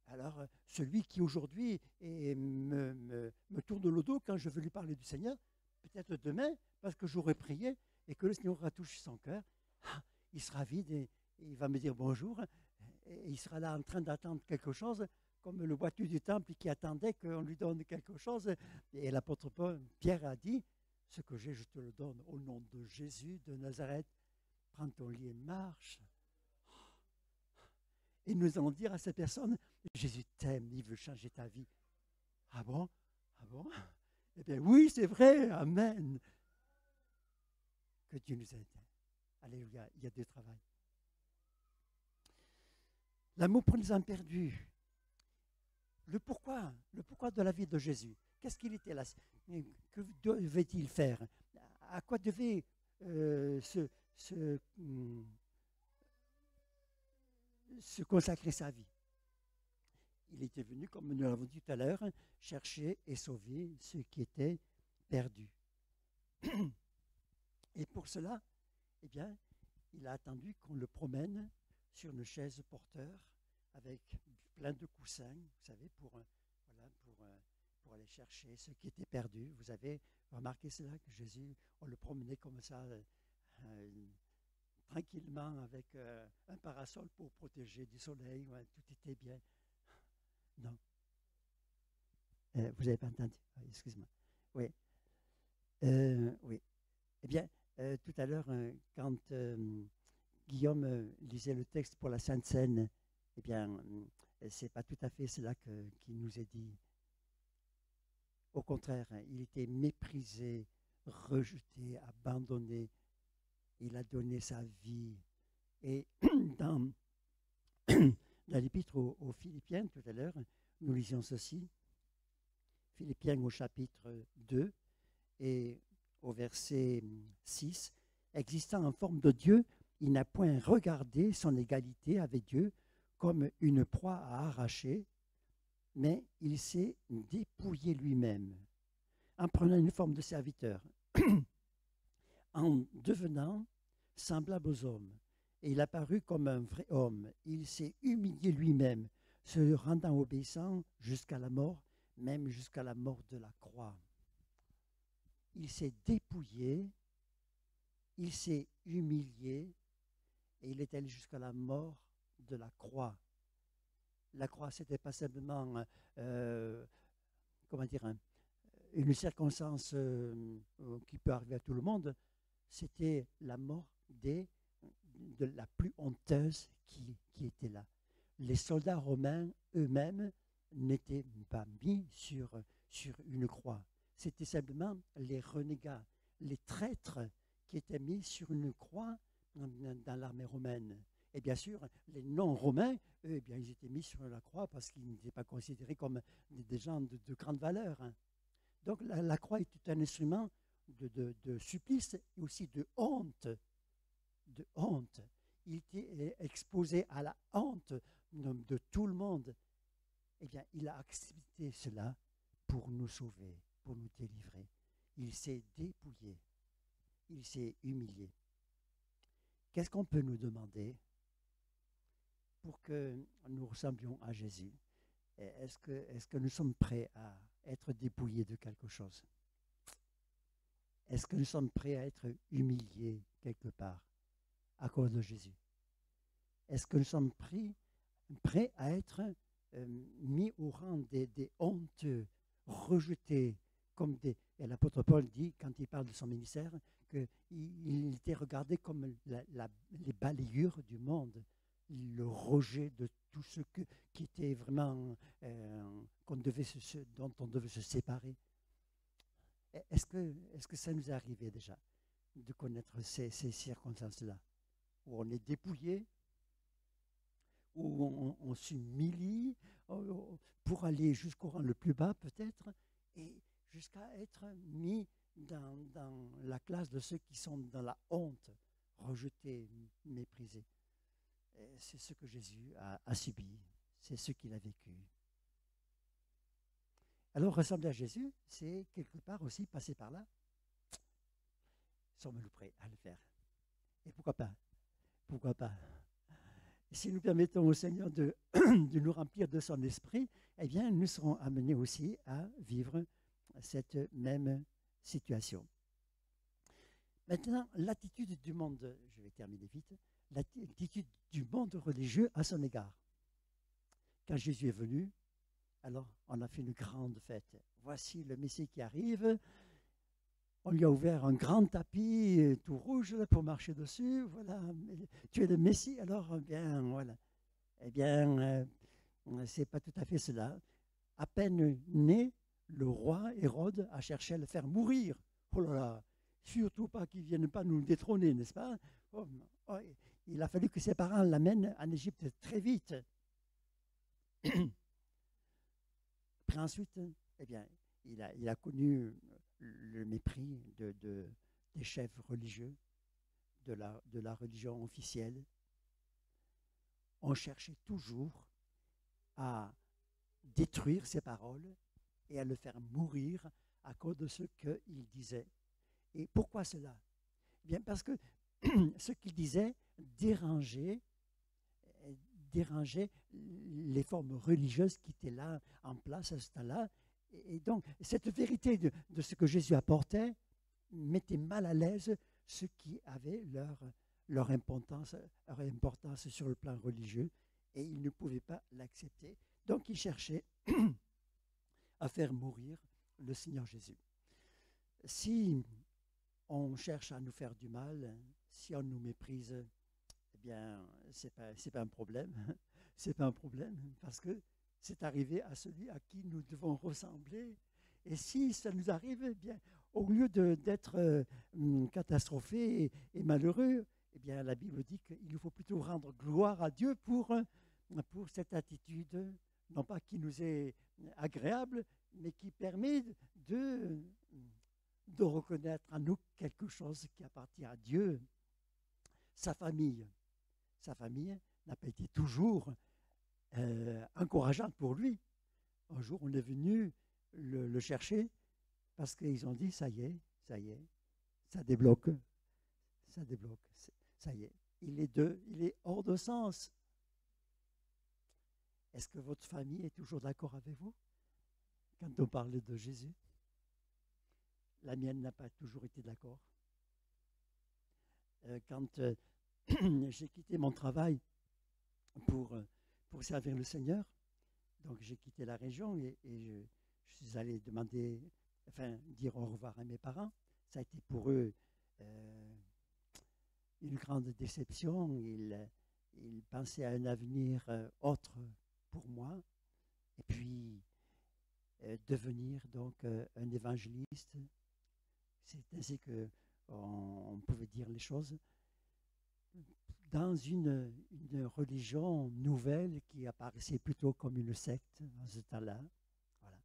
Alors, celui qui aujourd'hui me tourne le dos quand je veux lui parler du Seigneur, peut-être demain, parce que j'aurai prié et que le Seigneur aura touché son cœur, il sera vide et il va me dire bonjour. Et il sera là en train d'attendre quelque chose, comme le boiteux du temple qui attendait qu'on lui donne quelque chose. Et l'apôtre Pierre a dit, ce que j'ai, je te le donne au nom de Jésus de Nazareth. Prends ton lit et marche. Et nous allons dire à cette personne, Jésus t'aime, il veut changer ta vie. Ah bon? Ah bon? Eh bien oui, c'est vrai, amen. Que Dieu nous aide. Alléluia, il y a du travail. L'amour pour les âmes perdues. Le pourquoi de la vie de Jésus. Qu'est-ce qu'il était là? Que devait-il faire? À quoi devait se consacrer sa vie? Il était venu, comme nous l'avons dit tout à l'heure, chercher et sauver ceux qui étaient perdus. Et pour cela, eh bien, il a attendu qu'on le promène sur une chaise porteur avec plein de coussins, vous savez, pour aller chercher ceux qui étaient perdus. Vous avez remarqué cela, que Jésus, on le promenait comme ça, tranquillement, avec un parasol pour protéger du soleil. Ouais, tout était bien. Non. Vous n'avez pas entendu? Excuse-moi. Oui. Oui. Eh bien, tout à l'heure, quand Guillaume lisait le texte pour la Sainte Seine, eh bien, c'est pas tout à fait cela qui nous est dit. Au contraire, il était méprisé, rejeté, abandonné. Il a donné sa vie. Et dans, dans l'épître aux Philippiens, tout à l'heure, nous lisions ceci. Philippiens au chapitre 2 et au verset 6. Existant en forme de Dieu, il n'a point regardé son égalité avec Dieu comme une proie à arracher, mais il s'est dépouillé lui-même en prenant une forme de serviteur, en devenant semblable aux hommes. Et il apparut comme un vrai homme. Il s'est humilié lui-même, se rendant obéissant jusqu'à la mort, même jusqu'à la mort de la croix. Il s'est dépouillé, il s'est humilié, et il est allé jusqu'à la mort de la croix. La croix, ce n'était pas simplement, comment dire, une circonstance qui peut arriver à tout le monde, c'était la mort de la plus honteuse qui était là. Les soldats romains eux-mêmes n'étaient pas mis sur une croix. C'était simplement les renégats, les traîtres qui étaient mis sur une croix dans l'armée romaine. Et bien sûr, les non-romains, eux, eh bien, ils étaient mis sur la croix parce qu'ils n'étaient pas considérés comme des gens de grande valeur. Hein. Donc la croix est un instrument de supplice et aussi de honte. De honte. Il était exposé à la honte de tout le monde. Eh bien, il a accepté cela pour nous sauver, pour nous délivrer. Il s'est dépouillé. Il s'est humilié. Qu'est-ce qu'on peut nous demander pour que nous ressemblions à Jésus? Est-ce que nous sommes prêts à être dépouillés de quelque chose? Est-ce que nous sommes prêts à être humiliés quelque part à cause de Jésus? Est-ce que nous sommes prêts à être mis au rang des honteux, rejetés, comme des... Et l'apôtre Paul dit, quand il parle de son ministère, qu'il était regardé comme les balayures du monde, le rejet de tout ce qui était vraiment, dont on devait se séparer. Est-ce que ça nous est arrivé déjà de connaître ces circonstances-là, où on est dépouillé, où on s'humilie pour aller jusqu'au rang le plus bas peut-être, et jusqu'à être mis dans la classe de ceux qui sont dans la honte, rejetés, méprisés. C'est ce que Jésus a subi, c'est ce qu'il a vécu. Alors, ressembler à Jésus, c'est quelque part aussi passer par là. Sommes-nous prêts à le faire? Et pourquoi pas? Pourquoi pas? Si nous permettons au Seigneur de nous remplir de son esprit, eh bien, nous serons amenés aussi à vivre cette même situation. Maintenant, l'attitude du monde, je vais terminer vite, l'attitude du monde religieux à son égard. Quand Jésus est venu, alors on a fait une grande fête. Voici le Messie qui arrive. On lui a ouvert un grand tapis tout rouge pour marcher dessus. Voilà, tu es le Messie, alors bien, voilà. Eh bien, c'est pas tout à fait cela. À peine né, le roi Hérode a cherché à le faire mourir. Oh là là, surtout pas qu'il ne vienne pas nous détrôner, n'est-ce pas? Il a fallu que ses parents l'amènent en Égypte très vite. Puis ensuite, eh bien, il a connu le mépris des chefs religieux, de la religion officielle. On cherchait toujours à détruire ses paroles et à le faire mourir à cause de ce qu'il disait. Et pourquoi cela? Bien parce que ce qu'il disait dérangeait les formes religieuses qui étaient là en place à ce temps-là. Et donc, cette vérité de ce que Jésus apportait mettait mal à l'aise ceux qui avaient leur importance sur le plan religieux et ils ne pouvaient pas l'accepter. Donc, ils cherchaient à faire mourir le Seigneur Jésus. Si on cherche à nous faire du mal, si on nous méprise, eh bien, c'est pas un problème. C'est pas un problème parce que c'est arrivé à celui à qui nous devons ressembler Et si ça nous arrive, eh bien, au lieu d'être catastrophé et malheureux, eh bien, la Bible dit qu'il nous faut plutôt rendre gloire à Dieu pour cette attitude, non pas qui nous est agréable, mais qui permet de reconnaître en nous quelque chose qui appartient à Dieu. Sa famille n'a pas été toujours encourageante pour lui. Un jour, on est venu le chercher parce qu'ils ont dit, ça y est, ça débloque, ça y est, il est hors de sens. Est-ce que votre famille est toujours d'accord avec vous quand on parle de Jésus? La mienne n'a pas toujours été d'accord. Quand j'ai quitté mon travail pour servir le Seigneur, donc j'ai quitté la région et je suis allé dire au revoir à mes parents. Ça a été pour eux une grande déception. Ils pensaient à un avenir autre pour moi. Et puis, devenir donc un évangéliste, c'est ainsi qu'on pouvait dire les choses, dans une religion nouvelle qui apparaissait plutôt comme une secte en ce temps-là. Voilà.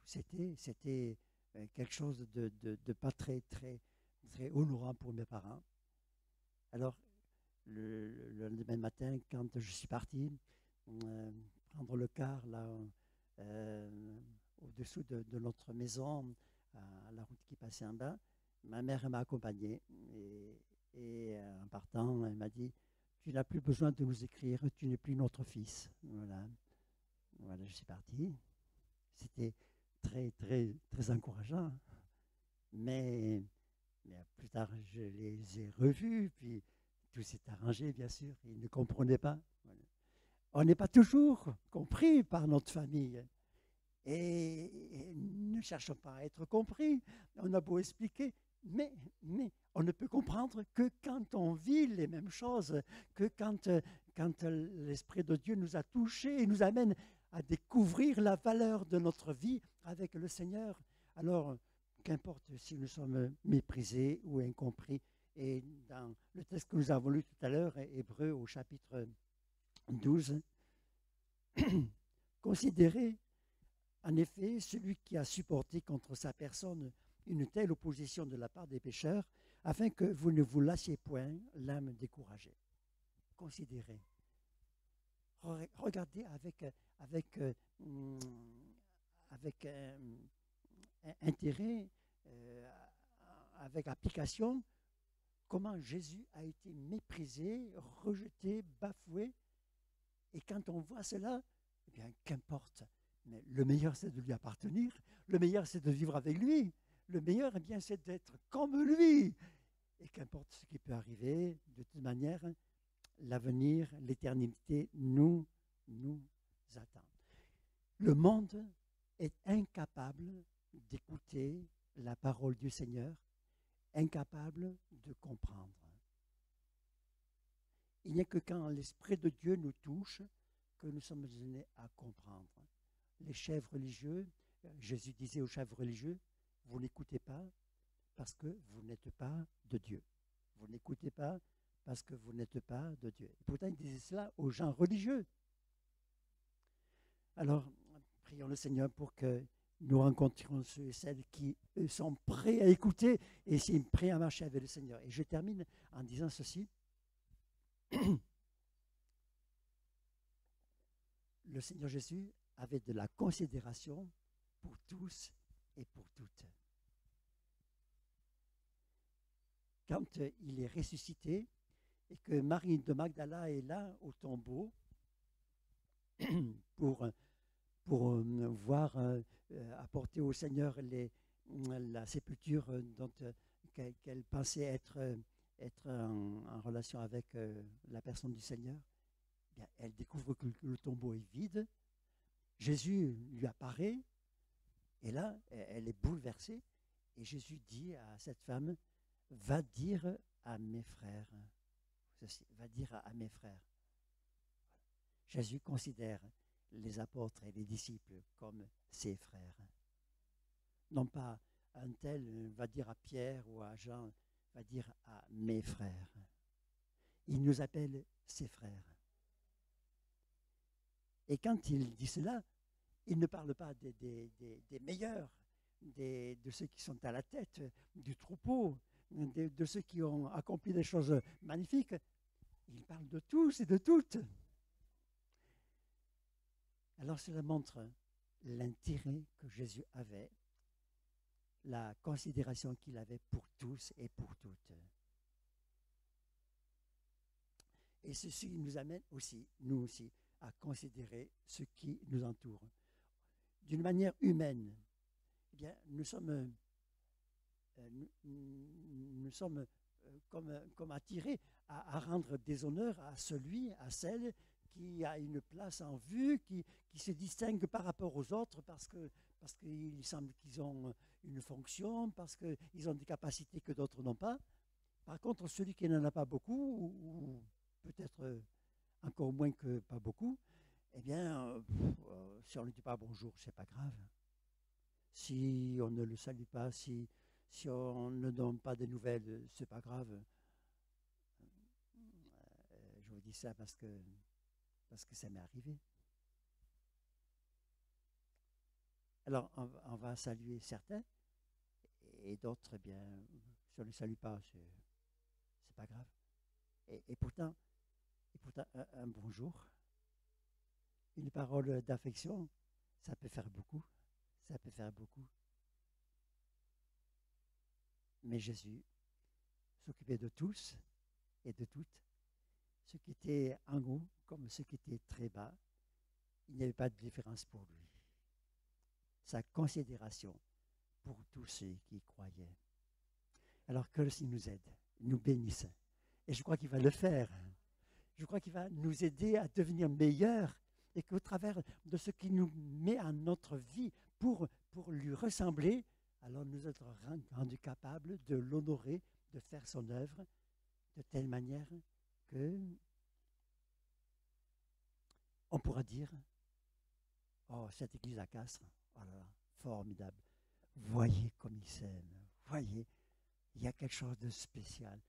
C'était quelque chose de pas très, très, très honorant pour mes parents. Alors, le lendemain matin, quand je suis parti prendre le car là, au-dessous de notre maison, à la route qui passait en bas, ma mère m'a accompagné et en partant, elle m'a dit, tu n'as plus besoin de nous écrire, tu n'es plus notre fils. Voilà, je suis parti. C'était très, très, très encourageant. Mais plus tard, je les ai revus, puis tout s'est arrangé, bien sûr. Ils ne comprenaient pas. Voilà. On n'est pas toujours compris par notre famille. Et ne cherchons pas à être compris. On a beau expliquer, mais on ne peut comprendre que quand on vit les mêmes choses, que quand l'Esprit de Dieu nous a touchés et nous amène à découvrir la valeur de notre vie avec le Seigneur. Alors, qu'importe si nous sommes méprisés ou incompris. Et dans le texte que nous avons lu tout à l'heure, Hébreux au chapitre 12, considérez en effet celui qui a supporté contre sa personne une telle opposition de la part des pécheurs, afin que vous ne vous lassiez point l'âme découragée. Considérez. Regardez avec intérêt, avec application, comment Jésus a été méprisé, rejeté, bafoué. Et quand on voit cela, eh bien, qu'importe. Mais le meilleur, c'est de lui appartenir. Le meilleur, c'est de vivre avec lui. Le meilleur, eh bien, c'est d'être comme lui. Et qu'importe ce qui peut arriver, de toute manière, l'avenir, l'éternité nous attend. Le monde est incapable d'écouter la parole du Seigneur, incapable de comprendre. Il n'y a que quand l'Esprit de Dieu nous touche que nous sommes donnés à comprendre. Les chefs religieux, Jésus disait aux chefs religieux, vous n'écoutez pas parce que vous n'êtes pas de Dieu. Vous n'écoutez pas parce que vous n'êtes pas de Dieu. Et pourtant, il disait cela aux gens religieux. Alors, prions le Seigneur pour que nous rencontrions ceux et celles qui sont prêts à écouter et sont prêts à marcher avec le Seigneur. Et je termine en disant ceci. Le Seigneur Jésus avait de la considération pour tous et pour toutes. Quand il est ressuscité et que Marie de Magdala est là au tombeau pour voir apporter au Seigneur la sépulture dont qu'elle pensait être en relation avec la personne du Seigneur, bien, elle découvre que le tombeau est vide. Jésus lui apparaît et là, elle est bouleversée et Jésus dit à cette femme, va dire à mes frères, ceci, va dire à mes frères. Jésus considère les apôtres et les disciples comme ses frères. Non pas un tel va dire à Pierre ou à Jean, va dire à mes frères. Il nous appelle ses frères. Et quand il dit cela, il ne parle pas des meilleurs, de ceux qui sont à la tête du troupeau, de ceux qui ont accompli des choses magnifiques. Il parle de tous et de toutes. Alors cela montre l'intérêt que Jésus avait, la considération qu'il avait pour tous et pour toutes. Et ceci nous amène aussi, nous aussi, à considérer ce qui nous entoure. D'une manière humaine, eh bien, nous sommes comme attirés à rendre des honneurs à celui, à celle qui a une place en vue, qui se distingue par rapport aux autres parce qu'il semble qu'ils ont une fonction, parce qu'ils ont des capacités que d'autres n'ont pas. Par contre, celui qui n'en a pas beaucoup, ou peut-être encore moins que pas beaucoup, eh bien, si on ne dit pas bonjour, c'est pas grave. Si on ne le salue pas, si on ne donne pas de nouvelles, c'est pas grave. Je vous dis ça parce que ça m'est arrivé. Alors, on va saluer certains, et d'autres, eh bien, si on ne le salue pas, c'est pas grave. Et pourtant, un bonjour, une parole d'affection, ça peut faire beaucoup. Ça peut faire beaucoup. Mais Jésus s'occupait de tous et de toutes. Ceux qui étaient en haut comme ceux qui étaient très bas, il n'y avait pas de différence pour lui. Sa considération pour tous ceux qui y croyaient. Alors que s'il nous aide, nous bénisse. Et je crois qu'il va le faire. Je crois qu'il va nous aider à devenir meilleurs et qu'au travers de ce qu'il nous met en notre vie pour lui ressembler, alors nous serons rendus capables de l'honorer, de faire son œuvre de telle manière que on pourra dire, oh, cette église à Castres, oh là là, formidable. Voyez comme ils s'aiment. Voyez, il y a quelque chose de spécial.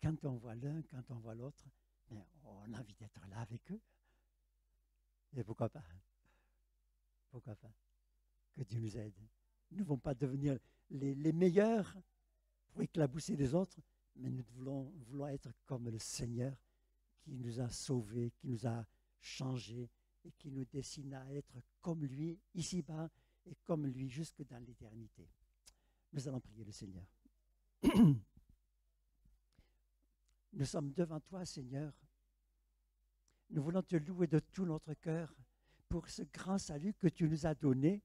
Quand on voit l'un, quand on voit l'autre, on a envie d'être là avec eux. Et pourquoi pas? Pourquoi pas? Que Dieu nous aide. Nous ne voulons pas devenir les meilleurs pour éclabousser les autres, mais nous voulons être comme le Seigneur qui nous a sauvés, qui nous a changés et qui nous destine à être comme lui ici-bas et comme lui jusque dans l'éternité. Nous allons prier le Seigneur. Nous sommes devant toi, Seigneur. Nous voulons te louer de tout notre cœur pour ce grand salut que tu nous as donné,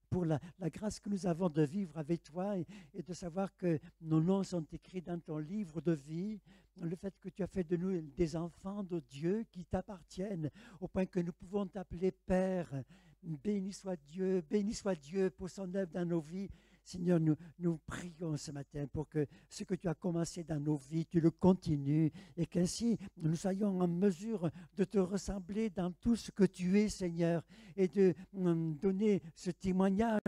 pour la grâce que nous avons de vivre avec toi et de savoir que nos noms sont écrits dans ton livre de vie, le fait que tu as fait de nous des enfants de Dieu qui t'appartiennent, au point que nous pouvons t'appeler Père. Béni soit Dieu pour son œuvre dans nos vies. Seigneur, nous prions ce matin pour que ce que tu as commencé dans nos vies, tu le continues et qu'ainsi nous soyons en mesure de te ressembler dans tout ce que tu es, Seigneur, et de donner ce témoignage,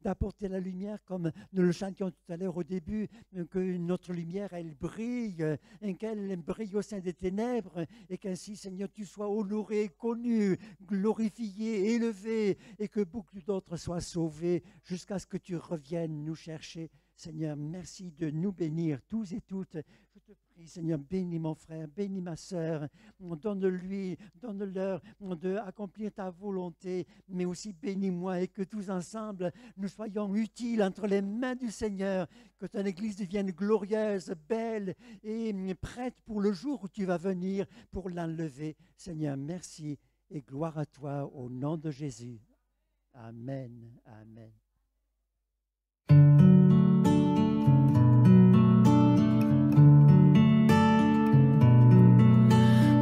d'apporter la lumière comme nous le chantions tout à l'heure au début, que notre lumière, elle brille, et qu'elle brille au sein des ténèbres et qu'ainsi, Seigneur, tu sois honoré, connu, glorifié, élevé et que beaucoup d'autres soient sauvés jusqu'à ce que tu reviennes nous chercher. Seigneur, merci de nous bénir tous et toutes. Je te prie, Seigneur, bénis mon frère, bénis ma sœur, donne-leur d'accomplir ta volonté, mais aussi bénis-moi et que tous ensemble, nous soyons utiles entre les mains du Seigneur, que ton Église devienne glorieuse, belle et prête pour le jour où tu vas venir pour l'enlever. Seigneur, merci et gloire à toi au nom de Jésus. Amen. Amen.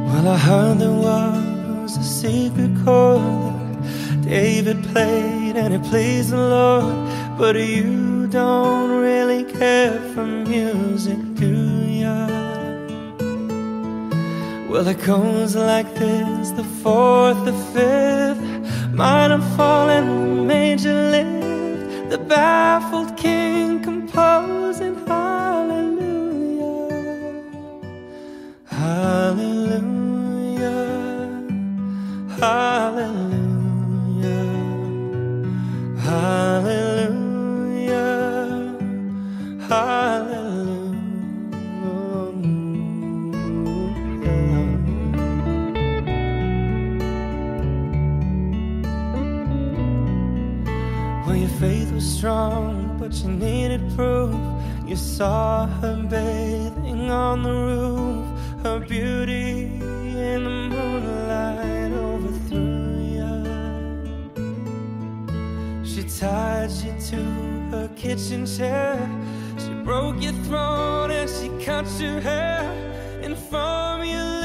Well, I heard there was a secret chord that David played and it pleased the Lord. But you don't really care for music, do ya? Well, it goes like this, the fourth, the fifth, minor fall and major lift, the baffled king composing hallelujah, hallelujah, hallelujah, hallelujah, hallelujah. Well, your faith was strong, but you needed proof. You saw her bathing on the roof. Her beauty in the moonlight overthrew you. She tied you to her kitchen chair. She broke your throat and she cut your hair. And from your